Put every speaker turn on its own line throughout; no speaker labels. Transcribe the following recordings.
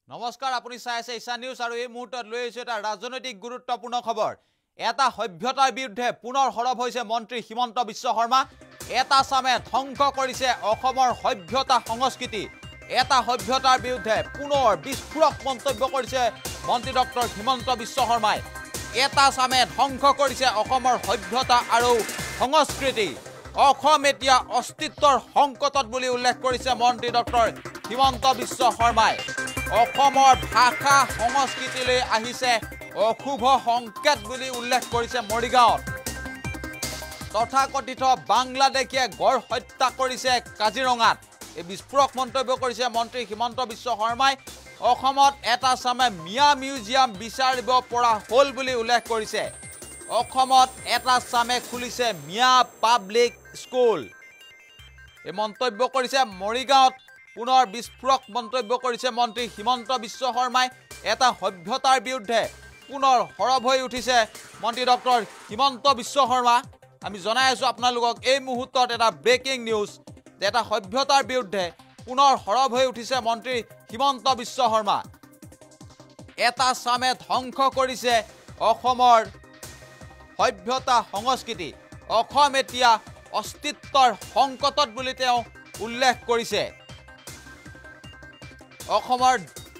নমস্কাৰ আপুনি চাই আছে ঈশা নিউজ আৰু এই মুহূৰ্তত লৈ আহিছো এটা ৰাজনৈতিক গুৰুত্বপূৰ্ণ খবৰ এটা সভ্যতাৰ বিৰুদ্ধে পুনৰ হৰব হৈছে মন্ত্ৰী হিমন্ত বিশ্ব শৰ্মা এটা সামে ধ্বংস কৰিছে অসমৰ সভ্যতা সংস্কৃতি এটা সভ্যতাৰ বিৰুদ্ধে পুনৰ বিস্ফোৰক মন্তব্য কৰিছে মন্ত্ৰী ডক্টৰ হিমন্ত বিশ্ব শৰ্মাই এটা সামে ধ্বংস কৰিছে অসমৰ সভ্যতা আৰু সংস্কৃতি অসম এতিয়া অস্তিত্বৰ সংকটত বুলি উল্লেখ কৰিছে মন্ত্ৰী ডক্টৰ হিমন্ত বিশ্ব শৰ্মাই অসমৰ ভাষা সংস্কৃতিলৈ আহিছে অশুভ সংকেত বুলি উল্লেখ কৰিছে মৰিগাঁৱত তথাকথিত বাংলাদেশীয়ে গড় হত্যা কৰিছে কাজিৰঙাত এই বিস্ফোৰক মন্তব্য কৰিছে মন্ত্ৰী হিমন্ত বিশ্ব শৰ্মাই অসমত এটা সামে মিয়া মিউজিয়াম বিচাৰিব পৰা হল বুলি উল্লেখ কৰিছে অসমত এটা সামে খুলিছে মিয়া পাব্লিক স্কুল এই মন্তব্য কৰিছে মৰিগাঁৱত পুনৰ বিস্ফোৰক মন্তব্য কৰিছে মন্ত্ৰী হিমন্ত বিশ্ব শৰ্মাই এটা সভ্যতাৰ বিৰুদ্ধে পুনৰ হৰব হৈ উঠিছে মন্ত্ৰী ডক্টৰ হিমন্ত বিশ্ব শৰ্মা আমি জনাই আছো আপোনালোকক এই মুহূৰ্তত এটা ব্ৰেকিং নিউজ এটা সভ্যতাৰ বিৰুদ্ধে পুনৰ হৰব হৈ উঠিছে মন্ত্ৰী হিমন্ত বিশ্ব শৰ্মা এটা সামে ধ্বংস কৰিছে অসমৰ সভ্যতা সংস্কৃতি অসম এতিয়া অস্তিত্বৰ সংকটত বুলি তেওঁ উল্লেখ কৰিছে অসমৰ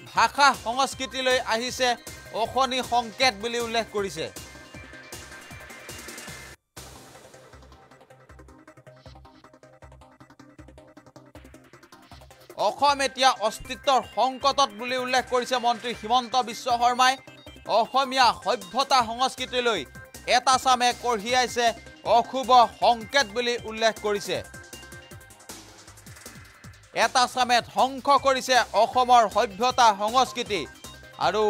ভাষা সংস্কৃতিলৈ আহিছে অখনি সংকেত বুলি উল্লেখ কৰিছে অসম এতিয়া অস্তিত্বৰ সংকটত বুলি উল্লেখ কৰিছে মন্ত্ৰী হিমন্ত বিশ্ব শৰ্মাই অসমীয়া সভ্যতা সংস্কৃতিলৈ এটা সামে কঢ়িয়াইছে অশুভ সংকেত বুলি উল্লেখ কৰিছে এটা সামে ধ্বংস কৰিছে অসমৰ সভ্যতা সংস্কৃতি আৰু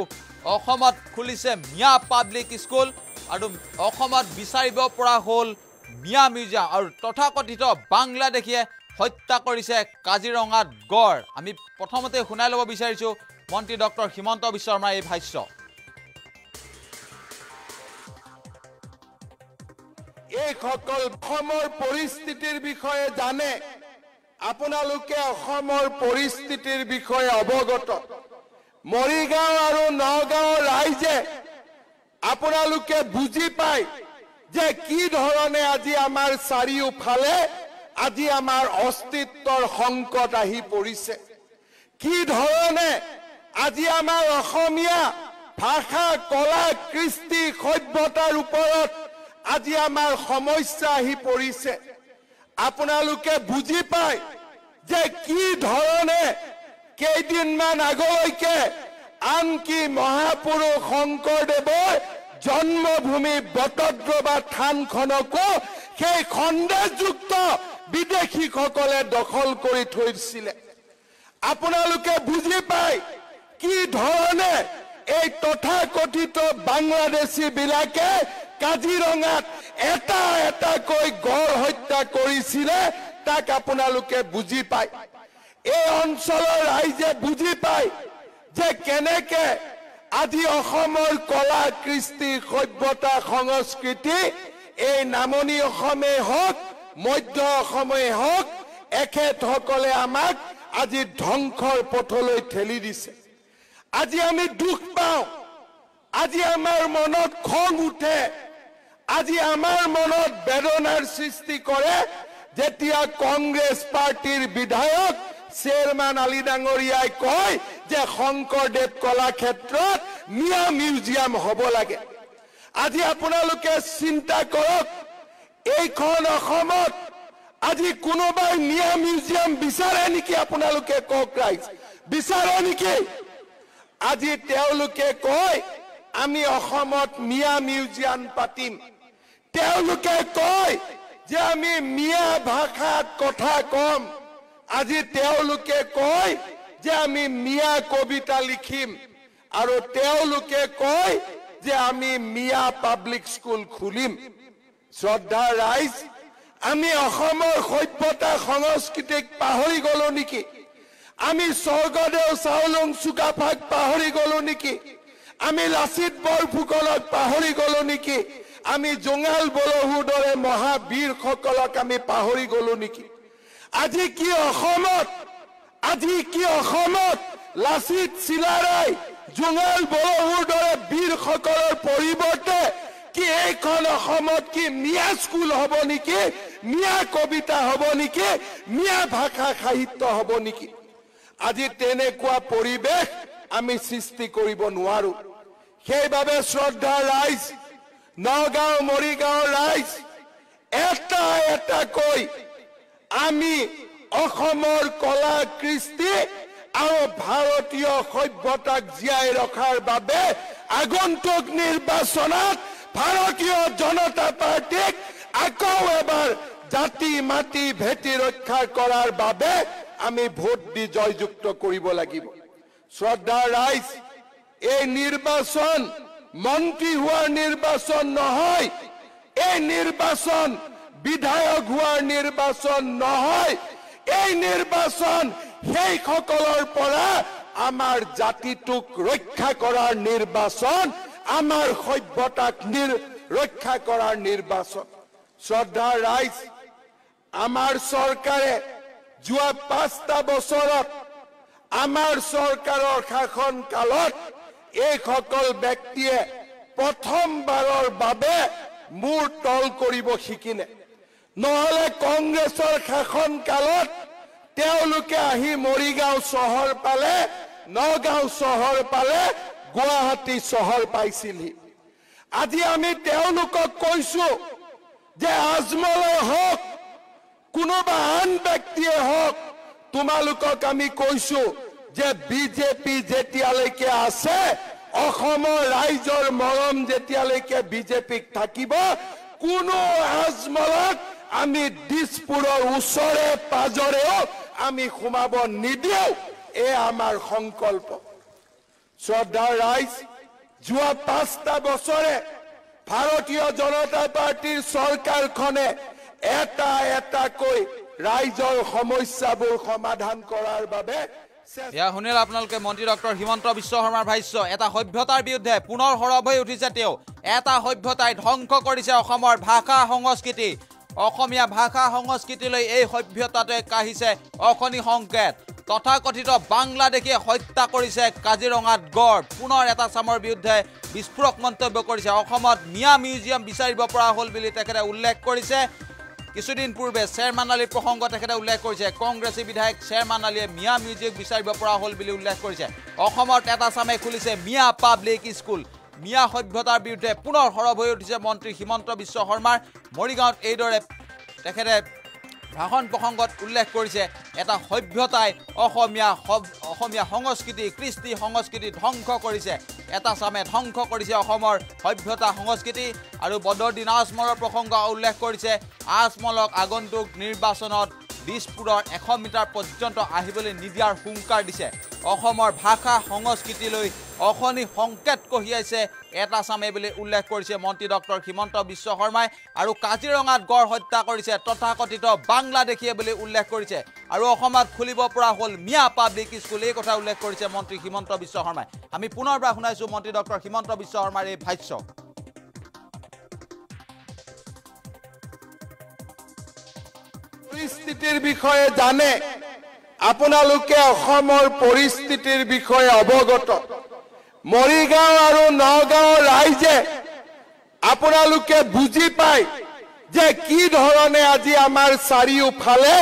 অসমত খুলিছে মিয়া পাব্লিক স্কুল আৰু অসমত বিচাৰিব পৰা হল মিয়া মিউজিয়াম আৰু তথাকথিত বাংলাদেশীয়ে হত্যা কৰিছে কাজিৰঙাত গড় আমি প্ৰথমতে শুনাই ল'ব বিচাৰিছো মন্ত্ৰী ডক্টৰ হিমন্ত বিশ্ব শৰ্মাৰ এই ভাষ্য
এই সকল অসমৰ পৰিস্থিতিৰ বিষয়ে জানে আপোনালোকে অসমৰ পৰিস্থিতিৰ বিষয়ে অৱগত মৰিগাঁও আৰু নগাঁৱৰ ৰাইজে আপোনালোকে বুজি পায় যে কি ধৰণে আজি আমাৰ চাৰিওফালে আজি আমাৰ অস্তিত্বৰ সংকট আহি পৰিছে কি ধৰণে আজি আমাৰ অসমীয়া ভাষা কলা কৃষ্টি সভ্যতাৰ ওপৰত আজি আমাৰ সমস্যা আহি পৰিছে আপোনালোকে বুজি পায় যে কি ধৰণে কেইদিনমান আগলৈকে আনকি মহাপুৰুষ শংকৰদেৱৰ জন্মভূমি বটদ্ৰৱা থানখনকো সেই খণ্ডযুক্ত বিদেশীসকলে দখল কৰি থৈছিলে আপোনালোকে বুজি পায় কি ধৰণে এই তথাকথিত বাংলাদেশী বিলাকে কাজিৰঙাত এটা এটাকৈ গড় হত্যা কৰিছিলে তাক আপোনালোকে বুজি পায় এই অঞ্চলৰ ৰাইজে বুজি পায় যে কেনেকে আজি অসমৰ কলা কৃষ্টি সভ্যতা সংস্কৃতি এই নামনি অসমে হওক মধ্য অসমে হওক এখেতসকলে আমাক আজি ধ্বংসৰ পথলৈ ঠেলি দিছে আজি আমি দুখ পাওঁ আজি আমাৰ মনত খং উঠে আজি আমাৰ মনত বেদনাৰ সৃষ্টি কৰে যেতিয়া কংগ্ৰেছ পাৰ্টিৰ বিধায়ক চেয়াৰমেন আলী ডাঙৰীয়াই কয় যে শংকৰদেৱ কলাক্ষেত্ৰত মিয়া মিউজিয়াম হ'ব লাগে আজি আপোনালোকে চিন্তা কৰক এইখন অসমত আজি কোনোবাই মিয়া মিউজিয়াম বিচাৰে নেকি আপোনালোকে কওক ৰাইজ বিচাৰে নেকি আজি তেওঁলোকে কয় আমি অসমত মিয়া মিউজিয়াম পাতিম তেওঁলোকে কয় যে আমি মিয়া ভাষাত কথা কম আজি তেওঁলোকে কয় যে আমি মিয়া কবিতা লিখিম আৰু তেওঁলোকে কয় যে আমি মিয়া পাব্লিক স্কুল খুলিম শ্ৰদ্ধা ৰাইজ আমি অসমৰ সভ্যতা সংস্কৃতিক পাহৰি গলো নেকি আমি স্বৰ্গদেউ চাওলুং চুকাফাক পাহৰি গলো নেকি আমি লাচিত বৰফুকনক পাহৰি গলো নেকি আমি জোঙাল বলহুৰ দৰে মহাবীৰসকলক আমি পাহৰি গলো নেকি আজি কি অসমত লাচিত চিলাৰাই জুঙাল বড়োৰ দৰে বীৰসকলৰ পৰিৱৰ্তে কি এইখন অসমত কি মিয়া স্কুল হ'ব নেকি, মিয়া কবিতা হ'ব নেকি, মিয়া ভাষা সাহিত্য হ'ব নেকি? আজি তেনেকুৱা পৰিৱেশ আমি সৃষ্টি কৰিব নোৱাৰো। সেইবাবে শ্ৰদ্ধা ৰাইজ, নগাঁও মৰিগাঁৱৰ ৰাইজ, এটা এটাকৈ আমি অসমৰ কলা কৃষ্টি আৰু ভাৰতীয় সভ্যতাক জীয়াই ৰখাৰ বাবে আগন্তুক নিৰ্বাচনত ভাৰতীয় জনতা পাৰ্টিক আকৌ এবাৰ জাতি মাটি ভেটি ৰক্ষা কৰাৰ বাবে আমি ভোট দি জয়যুক্ত কৰিব লাগিব। শ্ৰদ্ধা ৰাইজ, এই নিৰ্বাচন মন্ত্ৰী হোৱাৰ নিৰ্বাচন নহয়, এই নিৰ্বাচন বিধায়ক হোৱাৰ নিৰ্বাচন নহয়, এই নিৰ্বাচন সেইসকলৰ পৰা আমাৰ জাতিটোক ৰক্ষা কৰাৰ নিৰ্বাচন, আমাৰ সভ্যতাক ৰক্ষা কৰাৰ নিৰ্বাচন। শ্ৰদ্ধা ৰাইজ, আমাৰ চৰকাৰে যোৱা 5টা বছৰত আমাৰ চৰকাৰৰ শাসন কালত এইসকল ব্যক্তিয়ে প্ৰথমবাৰৰ বাবে মূৰ তল কৰিব শিকিলে। নহলে কংগ্ৰেছৰ শাসন কালত তেওঁলোকে আহি মৰিগাঁও চহৰ পালে, নগাঁও চহৰ পালে, গুৱাহাটী চহৰ পাইছিলহি। আজি আমি তেওঁলোকক কৈছো যে আজমলে হওক, কোনোবা আন ব্যক্তিয়ে হওক, তোমালোকক আমি কৈছো যে বিজেপি যেতিয়ালৈকে আছে, অসমৰ ৰাইজৰ মৰম যেতিয়ালৈকে বিজেপিক থাকিব, কোনো আজমলক আমি দিছপুৰৰ ওচৰে পাজৰেও আমি সোমাব নিদিও। এই আমাৰ সংকল্প। শ্ৰদ্ধা ৰাইজ, যোৱা 5টা বছৰে ভাৰতীয় জনতা পাৰ্টিৰ চৰকাৰখনে এটা এটাকৈ ৰাইজৰ সমস্যাবোৰ সমাধান কৰাৰ বাবে
শুনিল আপোনালোকে মন্ত্ৰী ডক্টৰ হিমন্ত বিশ্ব শৰ্মাৰ ভাষ্য। এটা সভ্যতাৰ বিৰুদ্ধে পুনৰ সৰব হৈ উঠিছে তেওঁ। এটা সভ্যতাই ধ্বংস কৰিছে অসমৰ ভাষা সংস্কৃতি। অসমীয়া ভাষা সংস্কৃতিলৈ এই সভ্যতাটোৱে কাঢ়িছে অশনি সংকেত। তথাকথিত বাংলাদেশীয়ে হত্যা কৰিছে কাজিৰঙাত গড়। পুনৰ এটা চামৰ বিৰুদ্ধে বিস্ফোৰক মন্তব্য কৰিছে। অসমত মিয়া মিউজিয়াম বিচাৰিব পৰা হ'ল বুলি তেখেতে উল্লেখ কৰিছে। কিছুদিন পূৰ্বে চেয়াৰমান আলীৰ প্ৰসংগ তেখেতে উল্লেখ কৰিছে। কংগ্ৰেছী বিধায়ক চেয়াৰমান আলীয়ে মিয়া মিউজিয়াম বিচাৰিব পৰা হ'ল বুলি উল্লেখ কৰিছে। অসমত এটা চামে খুলিছে মিয়া পাব্লিক স্কুল। মিয়া সভ্যতাৰ বিৰুদ্ধে পুনৰ সৰব হৈ উঠিছে মন্ত্ৰী হিমন্ত বিশ্ব শৰ্মাৰ। মৰিগাঁৱত এইদৰে তেখেতে ভাষণ প্ৰসংগত উল্লেখ কৰিছে, এটা সভ্যতাই অসমীয়া সংস্কৃতি, কৃষ্টি সংস্কৃতি ধ্বংস কৰিছে। এটা চামে ধ্বংস কৰিছে অসমৰ সভ্যতা সংস্কৃতি। আৰু বদৰুদ্দিন আজমলৰ প্ৰসংগ উল্লেখ কৰিছে। আজমলক আগন্তুক নিৰ্বাচনত দিছপুৰৰ 100 মিটাৰ পৰ্যন্ত আহিবলৈ নিদিয়াৰ হুংকাৰ দিছে। অসমৰ ভাষা সংস্কৃতিলৈ অশনি সংকেত কঢ়িয়াইছে এটা চামে বুলি উল্লেখ কৰিছে মন্ত্ৰী ডক্টৰ হিমন্ত বিশ্ব শৰ্মাই। আৰু কাজিৰঙাত গড় হত্যা কৰিছে তথাকথিত বাংলাদেশীয়ে বুলি উল্লেখ কৰিছে। আৰু অসমত খুলিব পৰা হ'ল মিয়া পাব্লিক স্কুল, এই কথা উল্লেখ কৰিছে মন্ত্ৰী হিমন্ত বিশ্ব শৰ্মাই। আমি পুনৰবাৰ শুনাইছো মন্ত্ৰী ডক্টৰ হিমন্ত বিশ্ব শৰ্মাৰ এই ভাষ্য।
পৰিস্থিতিৰ বিষয়ে জানে, আপোনালোকে অসমৰ পৰিস্থিতিৰ বিষয়ে অৱগত। মৰিগাঁও আৰু নগাঁৱৰ ৰাইজে আপোনালোকে বুজি পায় যে কি ধৰণে আজি আমাৰ চাৰিওফালে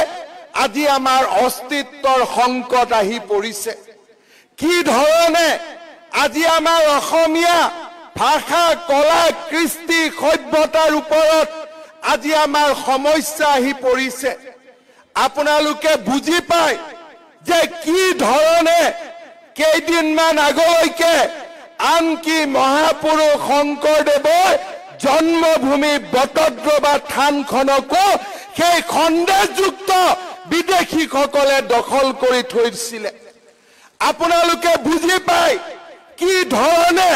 আজি আমাৰ অস্তিত্বৰ সংকট আহি পৰিছে। কি ধৰণে আজি আমাৰ অসমীয়া ভাষা, কলা, কৃষ্টি, সভ্যতাৰ ওপৰত আজি আমাৰ সমস্যা আহি পৰিছে। আপোনালোকে বুজি পায় যে কি ধৰণে কেইদিনমান আগলৈকে আনকি মহাপুৰুষ শংকৰদেৱৰ জন্মভূমি বটদ্ৰৱা থানখনকো সেই সন্দেহযুক্ত বিদেশীসকলে দখল কৰি থৈছিলে। আপোনালোকে বুজি পায় কি ধৰণে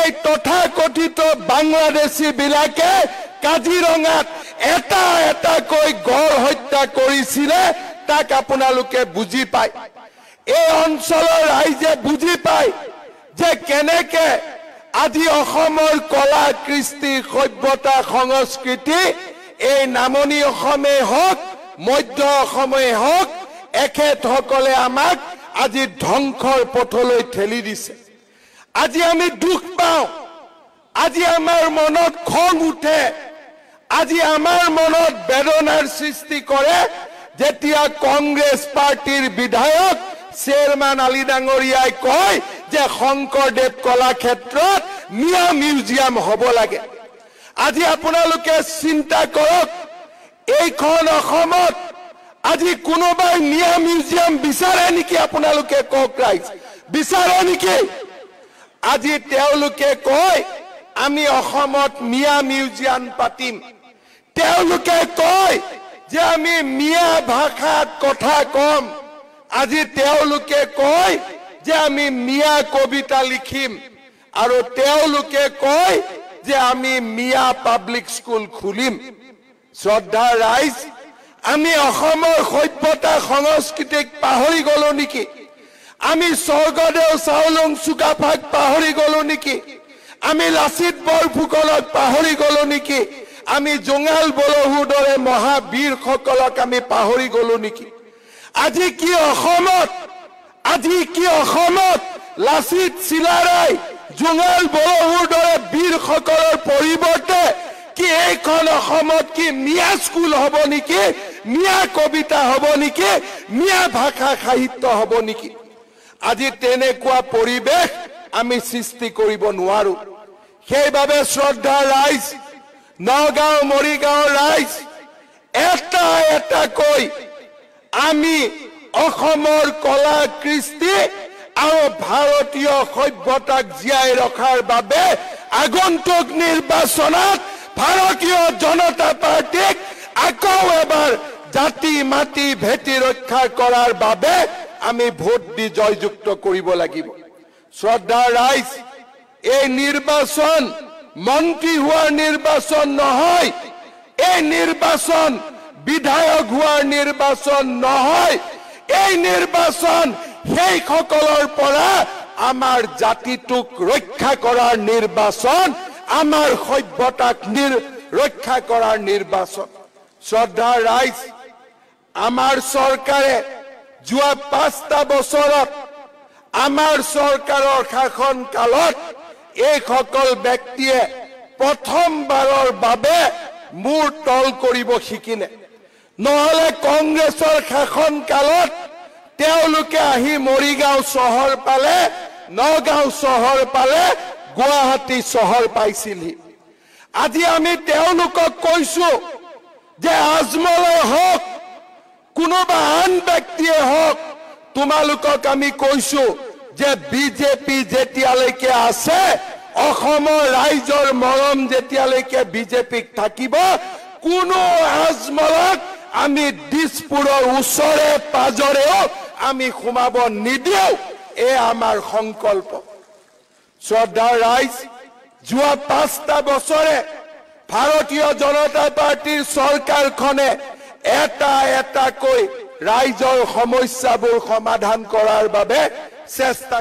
এই তথাকথিত বাংলাদেশী বিলাকে কাজিৰঙাত এটা এটাকৈ গড় হত্যা কৰিছিলে, তাক আপোনালোকে বুজি পায়। এই অঞ্চলৰ ৰাইজে বুজি পায় যে কেনেকে আজি অসমৰ কলা, কৃষ্টি, সভ্যতা, সংস্কৃতি এই নামনি অসমেই হওক, মধ্য অসমেই হওক, এখেতসকলে আমাক আজি ধ্বংসৰ পথলৈ ঠেলি দিছে আজি আমি দুখ পাওঁ আজি আমাৰ মনত খং উঠে আজি আমাৰ মনত বেদনাৰ সৃষ্টি কৰে যেতিয়া কংগ্ৰেছ পাৰ্টিৰ বিধায়ক চেয়াৰম্যান আলী ডাঙৰীয়াই কয় যে শংকৰদেৱ কলাক্ষেত্ৰত মিয়া মিউজিয়াম হ'ব লাগে আজি আপোনালোকে চিন্তা কৰক এইখন অসমত আজি কোনোবাই মিয়া মিউজিয়াম বিচাৰে নেকি আপোনালোকে কওক ৰাইজ বিচাৰে নেকি আজি তেওঁলোকে কয় আমি অসমত মিয়া মিউজিয়াম পাতিম তেওঁলোকে কয় যে আমি মিয়া ভাষাত কথা কম আজি তেওঁলোকে কয় যে আমি মিয়া কবিতা লিখিম আৰু তেওঁলোকে কয় যে আমি মিয়া পাব্লিক স্কুল খুলিম শ্ৰদ্ধা ৰাইজ আমি অসমৰ সভ্যতা সংস্কৃতিক পাহৰি গলো নেকি আমি স্বৰ্গদেউ চাওলুং চুকাফাক পাহৰি গলো নেকি আমি লাচিত বৰফুকনক পাহৰি গলো নেকি আমি জোঙাল বলহুৰ দৰে মহাবীৰসকলক আমি পাহৰি গলো নেকি আজি কি অসমত লাচিত চিলাৰায় জোঙাল বলহুৰ দৰে বীৰসকলৰ পৰিৱৰ্তে কি এইখন অসমত কি মিয়া স্কুল হ'ব নেকি মিয়া কবিতা হ'ব নেকি মিয়া ভাষা সাহিত্য হ'ব নেকি আজি তেনেকুৱা পৰিৱেশ আমি সৃষ্টি কৰিব নোৱাৰো সেইবাবে শ্ৰদ্ধা ৰাইজ নগাঁও মৰিগাঁও ৰাইজ এটা কৈ আমি অসমৰ কলা কৃষ্টি আৰু ভাৰতীয় সভ্যতাক জীয়াই ৰখাৰ বাবে আগন্তুক নিৰ্বাচনত ভাৰতীয় জনতা পাৰ্টিক আকৌ এবাৰ জাতি মাটি ভেটি ৰক্ষা কৰাৰ বাবে আমি ভোট দি জয়যুক্ত কৰিব লাগিব শ্ৰদ্ধা ৰাইজ এই নিৰ্বাচন মন্ত্ৰী হোৱাৰ নিৰ্বাচন নহয় এই নিৰ্বাচন বিধায়ক হোৱাৰ নিৰ্বাচন নহয় এই নিৰ্বাচন সেই সকলৰ পৰা আমাৰ জাতিটোক ৰক্ষা কৰাৰ নিৰ্বাচন আমাৰ সভ্যতাক ৰক্ষা কৰাৰ নিৰ্বাচন শ্ৰদ্ধা ৰাইজ আমাৰ চৰকাৰে যোৱা 5টা বছৰত আমাৰ চৰকাৰৰ শাসন কালত এই সকল ব্যক্তিয়ে প্ৰথমবাৰৰ বাবে মূৰ তল কৰিব শিকিলে নহলে কংগ্ৰেছৰ শাসন কালত তেওঁলোকে আহি মৰিগাঁও চহৰ পালে নগাঁও চহৰ পালে গুৱাহাটী চহৰ পাইছিলহি আজি আমি তেওঁলোকক কৈছো যে আজমলে হওক কোনোবা আন ব্যক্তিয়ে হওক তোমালোকক আমি কৈছো যে বিজেপি যেতিয়ালৈকে আছে অসমৰ ৰাইজৰ মৰম যেতিয়ালৈকে বিজেপিক থাকিব কোনো আজমলক আমি দিছপুৰৰ ওচৰে পাজৰেও আমি সোমাব নিদিও এই আমাৰ সংকল্প শ্ৰদ্ধা ৰাইজ যোৱা 5টা বছৰে ভাৰতীয় জনতা পাৰ্টিৰ চৰকাৰখনে এটা কৈ ৰাইজৰ সমস্যাবোৰ সমাধান কৰাৰ বাবে চেষ্টা